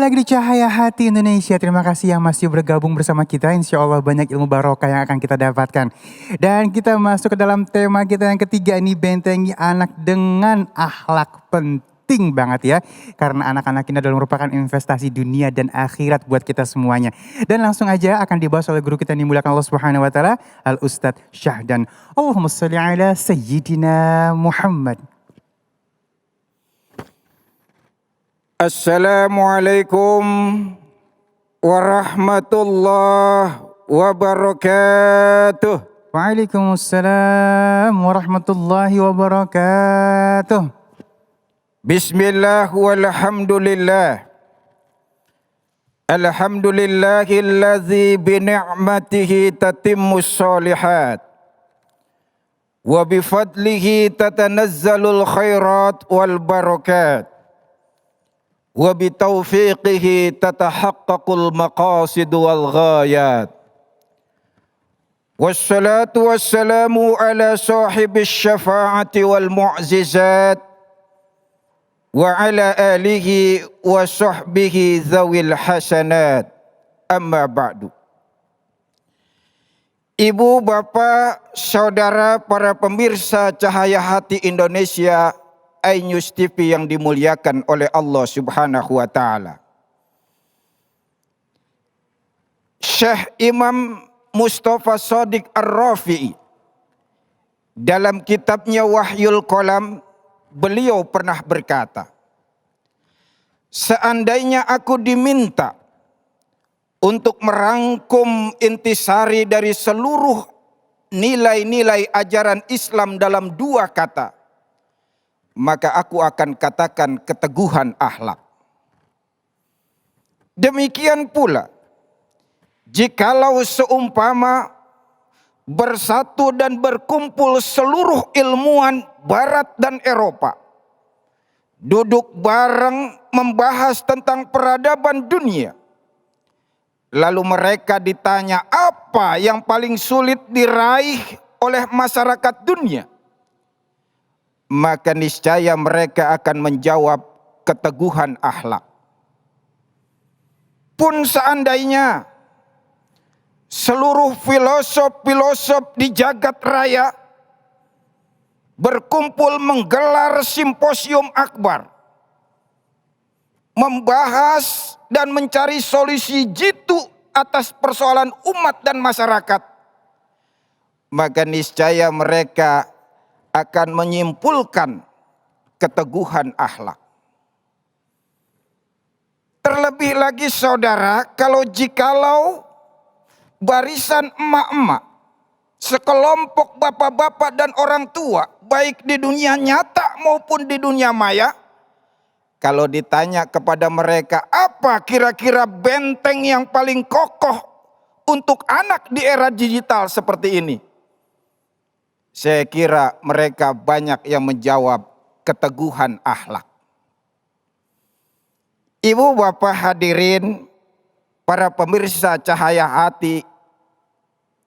lagi di Cahaya Hati Indonesia. Terima kasih yang masih bergabung bersama kita. Insya Allah banyak ilmu barokah yang akan kita dapatkan. Dan kita masuk ke dalam tema kita yang ketiga ini, bentengi anak dengan akhlak. Penting banget ya. Karena anak-anak ini adalah merupakan investasi dunia dan akhirat buat kita semuanya. Dan langsung aja akan dibahas oleh guru kita yang dimuliakan Allah Subhanahu wa taala, Al Ustadz Syahdan. Allahumma shalli ala Sayyidina Muhammad. Assalamualaikum warahmatullahi wabarakatuh. Waalaikumsalam warahmatullahi wabarakatuh. Bismillah walhamdulillah. Alhamdulillahilladzi bini'matihi tatimmus shalihat. Wa bifadlihi tatanazzalul khairat wal barakat. Wa bitaufiqihi tatahaqqaqul maqasid wal ghayat. Wassalatu wassalamu ala sahibis syafa'ati wal mu'jizat wa ala alihi wa sahbihi dzawil hasanat. Amma ba'du. Ibu, bapak, saudara, para pemirsa Cahaya Hati Indonesia iNews TV yang dimuliakan oleh Allah Subhanahu wa taala. Syekh Imam Mustafa Shadiq Ar-Rafi'i dalam kitabnya Wahyul Qalam, beliau pernah berkata, seandainya aku diminta untuk merangkum intisari dari seluruh nilai-nilai ajaran Islam dalam dua kata, maka aku akan katakan keteguhan akhlak. Demikian pula, jikalau seumpama bersatu dan berkumpul seluruh ilmuwan Barat dan Eropa, duduk bareng membahas tentang peradaban dunia, lalu mereka ditanya apa yang paling sulit diraih oleh masyarakat dunia, maka niscaya mereka akan menjawab keteguhan akhlak. Pun seandainya seluruh filosof-filosof di jagat raya berkumpul menggelar simposium akbar, membahas dan mencari solusi jitu atas persoalan umat dan masyarakat, maka niscaya mereka akan menyimpulkan keteguhan akhlak. Terlebih lagi saudara, jikalau barisan emak-emak, sekelompok bapak-bapak dan orang tua, baik di dunia nyata maupun di dunia maya, kalau ditanya kepada mereka apa kira-kira benteng yang paling kokoh untuk anak di era digital seperti ini, saya kira mereka banyak yang menjawab keteguhan akhlak. Ibu, bapak hadirin, para pemirsa Cahaya Hati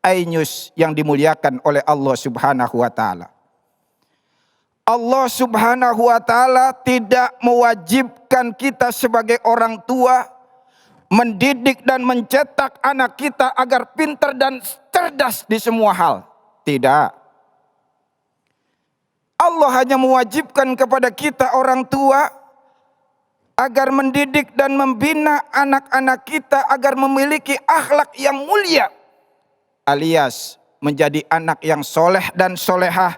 iNews yang dimuliakan oleh Allah Subhanahu wa taala. Allah Subhanahu wa taala tidak mewajibkan kita sebagai orang tua mendidik dan mencetak anak kita agar pintar dan cerdas di semua hal. Tidak. Allah hanya mewajibkan kepada kita orang tua agar mendidik dan membina anak-anak kita agar memiliki akhlak yang mulia, alias menjadi anak yang soleh dan solehah,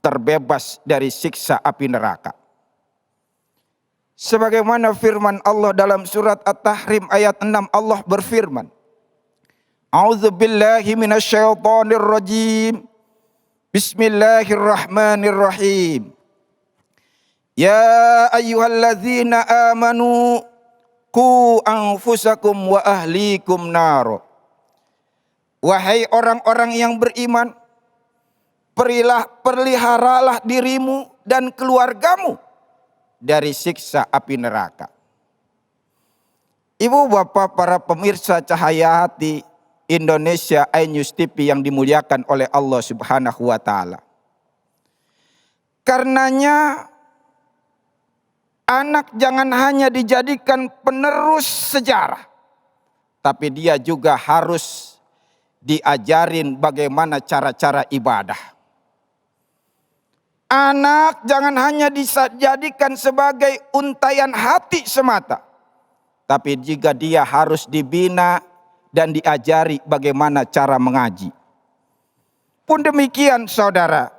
terbebas dari siksa api neraka. Sebagaimana firman Allah dalam surat At-Tahrim ayat 6, Allah berfirman, A'udzubillahi minasyaitonir rajim. Bismillahirrahmanirrahim. Ya ayyuhalladzina amanu qu anfusakum wa ahlikum nar. Wahai orang-orang yang beriman, peliharalah dirimu dan keluargamu dari siksa api neraka. Ibu, bapak, para pemirsa Cahaya Hati Indonesia iNews TV yang dimuliakan oleh Allah Subhanahu wa taala. Karenanya Anak jangan hanya dijadikan penerus sejarah, tapi dia juga harus diajarin bagaimana cara-cara ibadah. Anak jangan hanya dijadikan sebagai untayan hati semata, tapi juga dia harus dibina dan diajari bagaimana cara mengaji. Pun demikian saudara,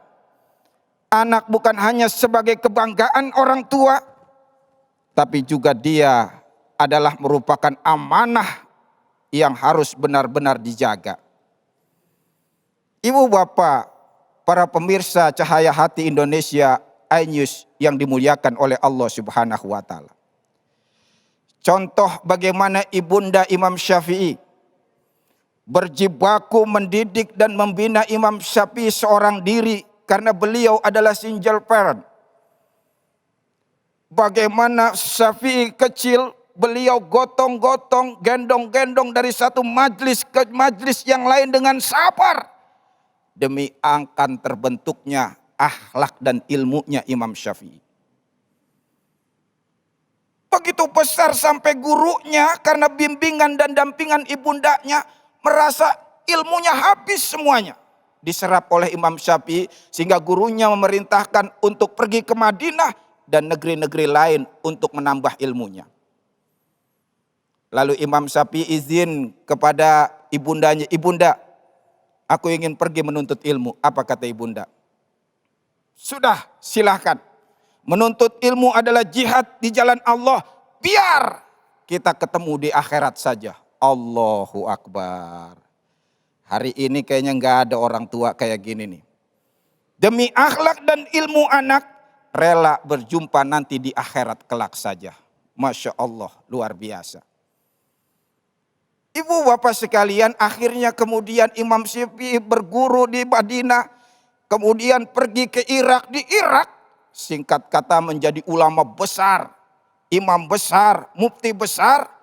anak bukan hanya sebagai kebanggaan orang tua, tapi juga dia adalah merupakan amanah yang harus benar-benar dijaga. Ibu bapak, para pemirsa Cahaya Hati Indonesia iNews yang dimuliakan oleh Allah Subhanahu wa taala. Contoh bagaimana Ibunda Imam Syafi'i berjibaku mendidik dan membina Imam Syafi'i seorang diri karena beliau adalah single parent. Bagaimana Syafi'i kecil, beliau gotong-gotong, gendong-gendong dari satu majlis ke majlis yang lain dengan sabar. Demi akan terbentuknya akhlak dan ilmunya Imam Syafi'i. Begitu besar sampai gurunya karena bimbingan dan dampingan ibundanya merasa ilmunya habis semuanya. Diserap oleh Imam Syafi'i sehingga gurunya memerintahkan untuk pergi ke Madinah dan negeri-negeri lain untuk menambah ilmunya. Lalu Imam Syafi'i izin kepada ibundanya, "Ibunda, aku ingin pergi menuntut ilmu." Apa kata ibunda? "Sudah, silahkan. Menuntut ilmu adalah jihad di jalan Allah. Biar kita ketemu di akhirat saja." Allahu Akbar. Hari ini kayaknya nggak ada orang tua kayak gini nih. Demi akhlak dan ilmu anak, rela berjumpa nanti di akhirat kelak saja. Masya Allah, luar biasa. Ibu bapak sekalian, akhirnya kemudian Imam Syafi'i berguru di Madinah. Kemudian pergi ke Irak. Di Irak, singkat kata menjadi ulama besar, imam besar, mufti besar.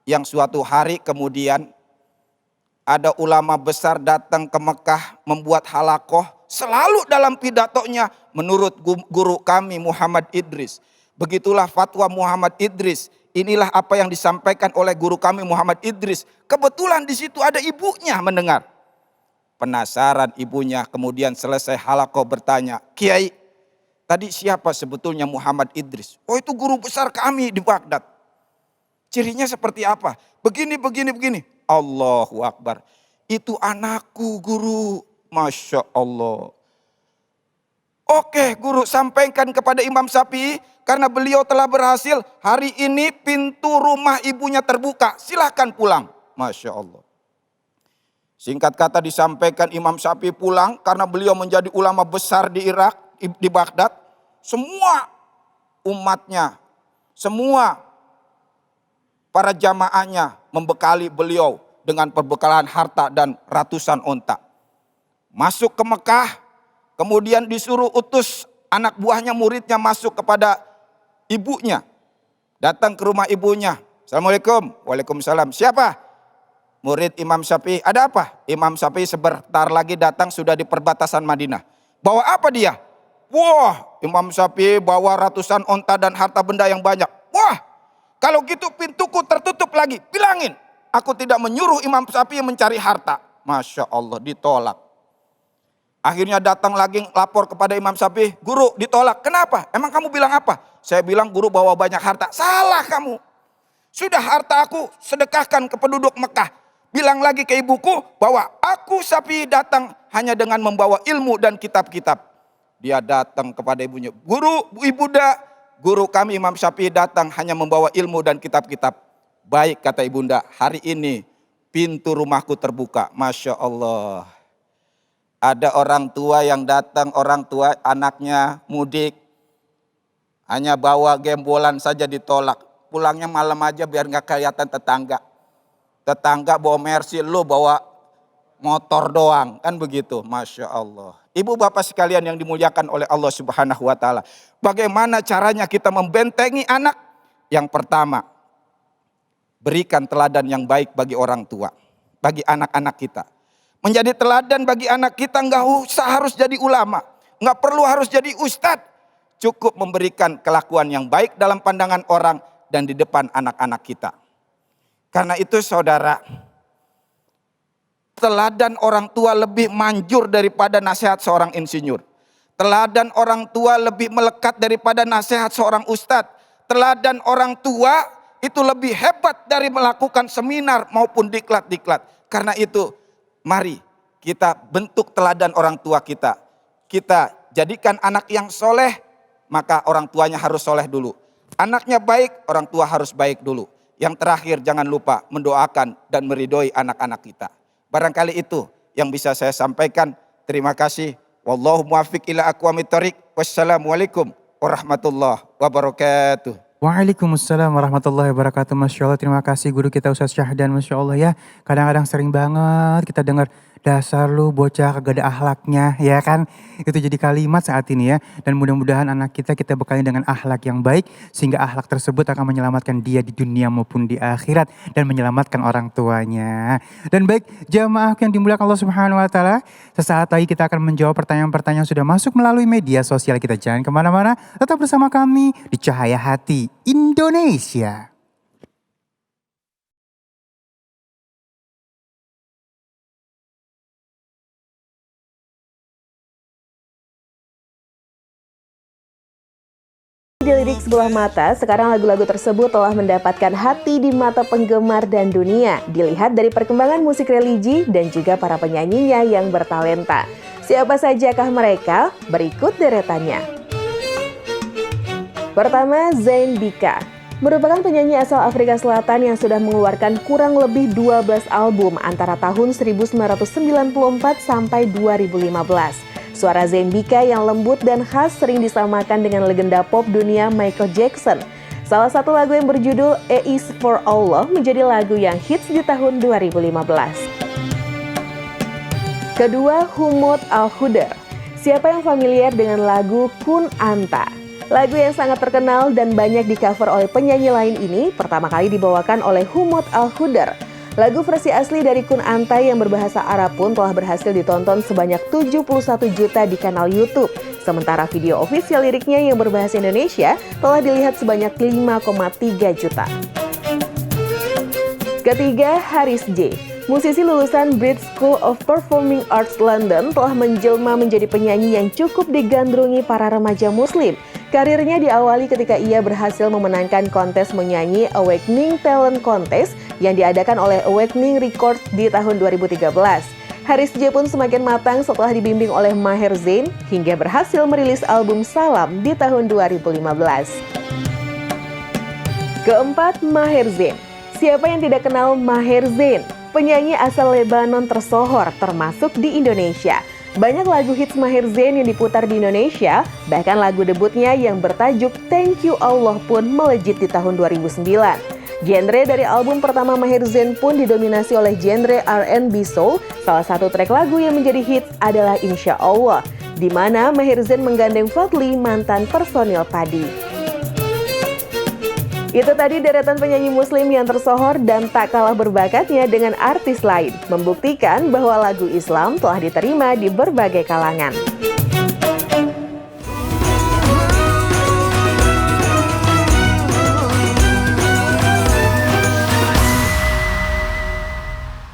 Yang suatu hari kemudian ada ulama besar datang ke Mekah membuat halakoh. Selalu dalam pidatonya, menurut guru kami Muhammad Idris. Begitulah fatwa Muhammad Idris. Inilah apa yang disampaikan oleh guru kami Muhammad Idris. Kebetulan di situ ada ibunya mendengar. Penasaran ibunya, kemudian selesai halakoh bertanya, "Kiai, tadi siapa sebetulnya Muhammad Idris?" "Oh, itu guru besar kami di Baghdad." "Cirinya seperti apa?" "Begini, begini, begini." Allahu Akbar. "Itu anakku, guru." Masya Allah. "Oke guru, sampaikan kepada Imam Syafi'i karena beliau telah berhasil. Hari ini pintu rumah ibunya terbuka. Silahkan pulang." Masya Allah. Singkat kata disampaikan Imam Syafi'i pulang karena beliau menjadi ulama besar di Irak, di Baghdad. Semua umatnya, semua para jamaahnya membekali beliau dengan perbekalan harta dan ratusan onta. Masuk ke Mekah, kemudian disuruh utus anak buahnya, muridnya masuk kepada ibunya. Datang ke rumah ibunya. "Assalamualaikum." "Waalaikumsalam." "Siapa?" "Murid Imam Syafi'i." "Ada apa?" "Imam Syafi'i sebentar lagi datang, sudah di perbatasan Madinah." "Bawa apa dia?" "Wah, Imam Syafi'i bawa ratusan onta dan harta benda yang banyak." "Wah, kalau gitu pintuku tertutup lagi. Bilangin, aku tidak menyuruh Imam Syafi'i mencari harta." Masya Allah, ditolak. Akhirnya datang lagi lapor kepada Imam Syafi'i, "Guru, ditolak." "Kenapa? Emang kamu bilang apa?" "Saya bilang guru bawa banyak harta." "Salah kamu. Sudah harta aku sedekahkan ke penduduk Mekah. Bilang lagi ke ibuku bahwa aku Syafi'i datang hanya dengan membawa ilmu dan kitab-kitab." Dia datang kepada ibunya, "Guru, ibunda, guru kami Imam Syafi'i datang hanya membawa ilmu dan kitab-kitab." "Baik," kata ibunda, "hari ini pintu rumahku terbuka." Masya Allah. Ada orang tua yang datang, orang tua anaknya mudik, hanya bawa gembolan saja ditolak. Pulangnya malam aja biar gak kelihatan tetangga. Tetangga bawa Mercy, lu bawa motor doang, kan begitu. Masya Allah. Ibu bapak sekalian yang dimuliakan oleh Allah Subhanahu wa taala. Bagaimana caranya kita membentengi anak? Yang pertama, berikan teladan yang baik bagi orang tua, bagi anak-anak kita. Menjadi teladan bagi anak kita, nggak usah harus jadi ulama, nggak perlu harus jadi ustadz. cukup memberikan kelakuan yang baik dalam pandangan orang dan di depan anak-anak kita. Karena itu saudara, teladan orang tua lebih manjur daripada nasihat seorang insinyur. Teladan orang tua lebih melekat daripada nasihat seorang ustadz. Teladan orang tua itu lebih hebat dari melakukan seminar maupun diklat-diklat. Karena itu, mari kita bentuk teladan orang tua kita. Kita jadikan anak yang soleh, maka orang tuanya harus soleh dulu. Anaknya baik, orang tua harus baik dulu. Yang terakhir, jangan lupa mendoakan dan meridhoi anak-anak kita. Barangkali itu yang bisa saya sampaikan. Terima kasih. Wallahu muwaffiq ila aqwamit thoriq. Wassalamualaikum warahmatullahi wabarakatuh. Waalaikumsalam warahmatullahi wabarakatuh. Masya Allah, terima kasih guru kita Ustaz Syahdan. Masya Allah ya, kadang-kadang sering banget kita dengar, dasar lu bocah kagak ada akhlaknya, ya kan? Itu jadi kalimat saat ini ya. Dan mudah-mudahan anak kita bekali dengan akhlak yang baik, sehingga akhlak tersebut akan menyelamatkan dia di dunia maupun di akhirat, dan menyelamatkan orang tuanya. Dan baik, jamaah yang dimuliakan Allah Subhanahu wa Ta'ala, sesaat lagi kita akan menjawab pertanyaan-pertanyaan yang sudah masuk melalui media sosial kita. Jangan kemana-mana, tetap bersama kami di Cahaya Hati Indonesia. Dilirik sebelah mata, sekarang lagu-lagu tersebut telah mendapatkan hati di mata penggemar dan dunia. Dilihat dari perkembangan musik religi dan juga para penyanyinya yang bertalenta. Siapa sajakah mereka? Berikut deretannya. Pertama, Zayn Bika. Merupakan penyanyi asal Afrika Selatan yang sudah mengeluarkan kurang lebih 12 album antara tahun 1994 sampai 2015. Suara Zayn Bika yang lembut dan khas sering disamakan dengan legenda pop dunia Michael Jackson. Salah satu lagu yang berjudul A Is For Allah menjadi lagu yang hits di tahun 2015. Kedua, Humud Al-Khudar. Siapa yang familiar dengan lagu Kun Anta? Lagu yang sangat terkenal dan banyak di-cover oleh penyanyi lain ini pertama kali dibawakan oleh Humud Al-Khudar. Lagu versi asli dari Kun Anta yang berbahasa Arab pun telah berhasil ditonton sebanyak 71 juta di kanal YouTube. Sementara video official liriknya yang berbahasa Indonesia telah dilihat sebanyak 5,3 juta. Ketiga, Haris J. Musisi lulusan Brit School of Performing Arts London telah menjelma menjadi penyanyi yang cukup digandrungi para remaja muslim. Karirnya diawali ketika ia berhasil memenangkan kontes menyanyi Awakening Talent Contest yang diadakan oleh Awakening Records di tahun 2013. Haris J pun semakin matang setelah dibimbing oleh Maher Zain hingga berhasil merilis album Salam di tahun 2015. Keempat, Maher Zain. Siapa yang tidak kenal Maher Zain? Penyanyi asal Lebanon tersohor termasuk di Indonesia. Banyak lagu hits Maher Zain yang diputar di Indonesia, bahkan lagu debutnya yang bertajuk Thank You Allah pun melejit di tahun 2009. Genre dari album pertama Maher Zain pun didominasi oleh genre R&B Soul. Salah satu track lagu yang menjadi hits adalah Insya Allah, di mana Maher Zain menggandeng Fadly, mantan personil Padi. Itu tadi deretan penyanyi muslim yang tersohor dan tak kalah berbakatnya dengan artis lain, membuktikan bahwa lagu Islam telah diterima di berbagai kalangan.